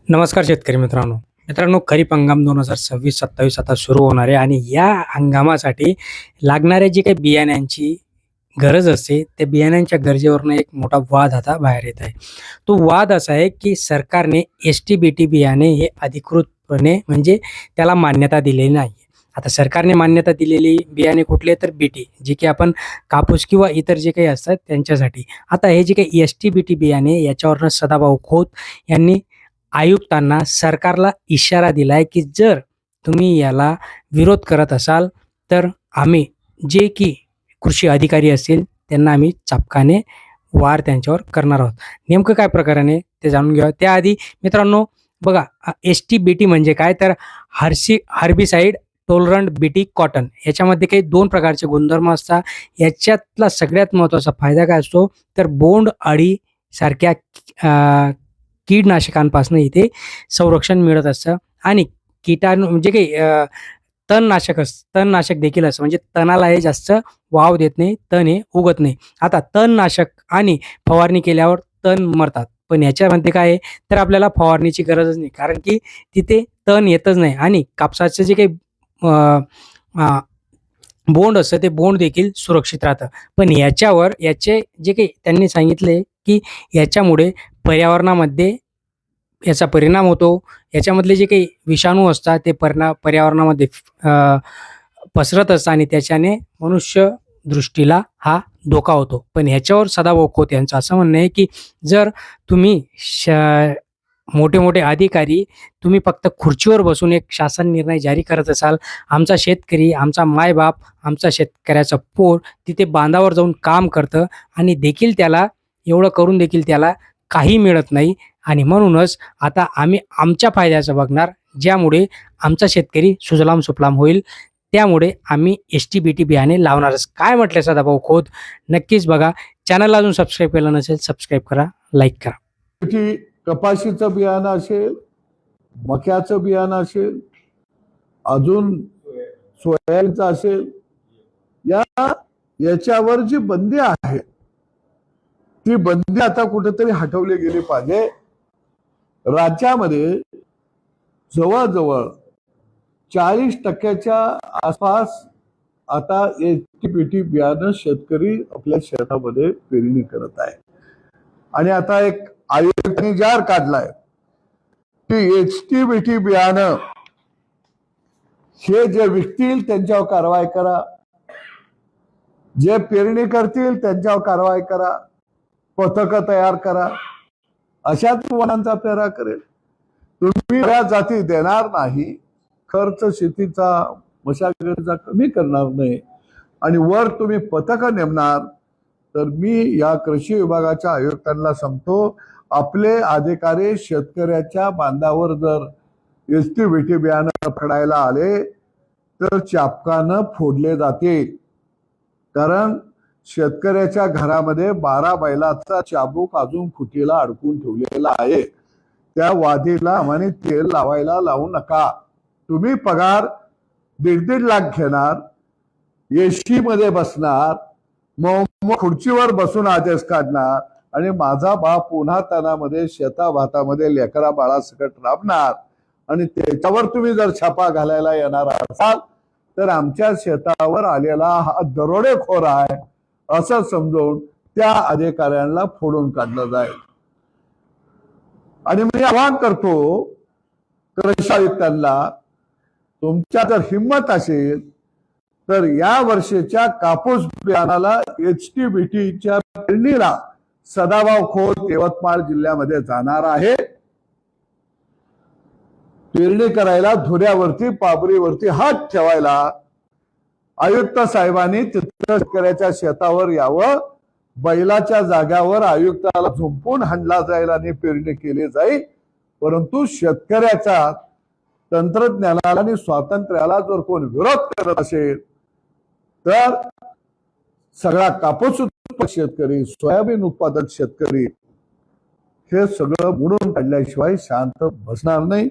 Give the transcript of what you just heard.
नमस्कार शेतकरी मित्रांनो, खरीप हंगाम 2026-27 आता सुरू होणार आहे आणि या हंगामासाठी लागणाऱ्या जी काही बियाण्यांची गरज असते, त्या बियाण्यांच्या गरजेवरनं एक मोठा वाद आता बाहेर येत आहे. तो वाद असा आहे, की सरकारने एस-टी-बी-टी बियाणे हे अधिकृतपणे म्हणजे त्याला मान्यता दिलेली नाही. आता सरकारने मान्यता दिलेली बियाणे कुठले तर बी-टी, जे की आपण कापूस किंवा इतर जे काही असतात त्यांच्यासाठी. आता हे जे काही एस-टी-बी-टी बियाणे याच्यावरनं सदाभाऊ खोत यांनी आयुक्तांना सरकारला इशारा दिलाय, की जर तुम्ही याला विरोध करत असाल, तर आम्ही जे की कृषी अधिकारी असतील, त्यांना आम्ही चाबकाने वार त्यांच्यावर करणार आहोत. नेमकं काय प्रकरण आहे ते जाणून घेऊया. त्याआधी मित्रांनो बघा, एस-टी-बी-टी म्हणजे काय तर हर्बिसाइड टॉलरंट बीटी कॉटन. याच्यामध्ये काही 2 प्रकारचे गुणधर्म असतात. याच्यातला सगळ्यात महत्त्वाचा फायदा काय असतो, तर बोंड अळी सारख्या कीडनाशकांपासून इथे संरक्षण मिळत असतं आणि कीटाणू म्हणजे काही तणनाशक देखील असतं. म्हणजे तणाला हे जास्त वाव देत नाही, तण हे उगत नाही. आता तणनाशक आणि फवारणी केल्यावर तण मरतात. पण याच्यामध्ये काय आहे, तर आपल्याला फवारणीची गरजच नाही. कारण की तिथे तण येतच नाही आणि कापसाचं जे काही अ, अ, बोंड असतं ते बोंड देखील सुरक्षित राहतं. पण याचे जे काही त्यांनी सांगितले, की याच्यामुळे पर्यावरणामध्ये याचा परिणाम होतो. याच्यामधले जे काही विषाणू असतात ते पर्यावरणामध्ये पसरत असतात आणि त्याच्याने मनुष्य दृष्टीला हा धोका होतो. पण ह्याच्यावर सदाभाऊ खोत यांचं असं म्हणणं आहे, की जर तुम्ही मोठे-मोठे अधिकारी तुम्ही फक्त खुर्चीवर बसून एक शासन निर्णय जारी करत असाल, आमचा शेतकरी, आमचा मायबाप, आमचा शेतकऱ्याचं पोट तिथे बांधावर जाऊन काम करतं आणि देखील त्याला एवढं करून देखील त्याला काही मिळत नाही आणि म्हणूनच आता आम्ही आमच्या फायद्याचं बघणार, ज्यामुळे आमचा शेतकरी सुजलाम सुफलाम होईल. त्यामुळे आम्ही एस-टी-बी-टी बियाणे लावणारच. काय म्हटले सदाभाऊ खोत? नक्कीच बघा. चॅनलला अजून सबस्क्राईब केलं नसेल, सबस्क्राईब करा, लाईक करा. की कपाशीचं बियाणं असेल, मक्याचं बियाणं असेल, अजून सोयाबीनचं असेल, याच्यावर जी बंदी आहे ती बंदी आता कुठेतरी हटवली गेली पाहिजे. राज्यामध्ये जवळजवळ 40% आसपास आता एस-टी-बी-टी बियाणं शेतकरी आपल्या शेतामध्ये पेरणी करत आहे. आणि आता एक आयोगाने जाहीर काढलाय की एस-टी-बी-टी बियाणं हे जे विकतील त्यांच्यावर कारवाई करा, जे पेरणी करतील त्यांच्यावर कारवाई करा, पथकं तयार करा, अशाच वनांचा पेरा करेल. तुम्ही या जाती देणार नाही, खर्च शेतीचा मशागतीचा कमी करणार नाही आणि वर तुम्ही पथकं नेमणार, तर मी या कृषी विभागाच्या आयुक्तांना सांगतो, आपले अधिकारी शेतकऱ्याच्या बांधावर जर एस-टी-बी-टी बियाणं फेडायला आले तर चापकानं फोडले जाते. कारण शेतकऱ्याच्या घरामध्ये 12 बैलाचा चाबूक अजून खुटीला अडकून ठेवलेला आहे. त्या वादीला आम्हाला तेल लावायला लावू नका. तुम्ही पगार 1.5 लाख घेणार, एसी मध्ये बसणार, मग खुर्चीवर बसून आदेश काढणार आणि माझा बाप पुन्हा तणामध्ये शेता भातामध्ये लेकरा बाळासकट राबणार आणि त्याच्यावर तुम्ही जर छापा घालायला येणार असाल तर आमच्या शेतावर आलेला हा दरोडेखोर आहे असं समजून त्या अधिकाऱ्यांना फोडून काढलं जाईल. आणि मी आवाहन करतो कृषी आयुक्तांना, तुमच्या जर हिंमत असेल तर या वर्षीच्या कापूस बियाणाला एस-टी-बी-टीच्या पेरणीला सदाभाऊ खोत यवतमाळ जिल्ह्यामध्ये जाणार आहे. पेरणी करायला धुऱ्यावरती पाबरीवरती हात ठेवायला आयुक्त साहेबांनी तिथं शेतकऱ्याच्या शेतावर यावं, बैलाच्या जाग्यावर आयुक्ताला झुंपून हाणला जाईल आणि पेरणी केली जाईल. परंतु शेतकऱ्याचा तंत्रज्ञानाला आणि स्वातंत्र्याला जर कोण विरोध करत असेल तर सगळा कापूस उत्पादक शेतकरी, सोयाबीन उत्पादक शेतकरी हे सगळं मोडून काढल्याशिवाय शांत बसणार नाही.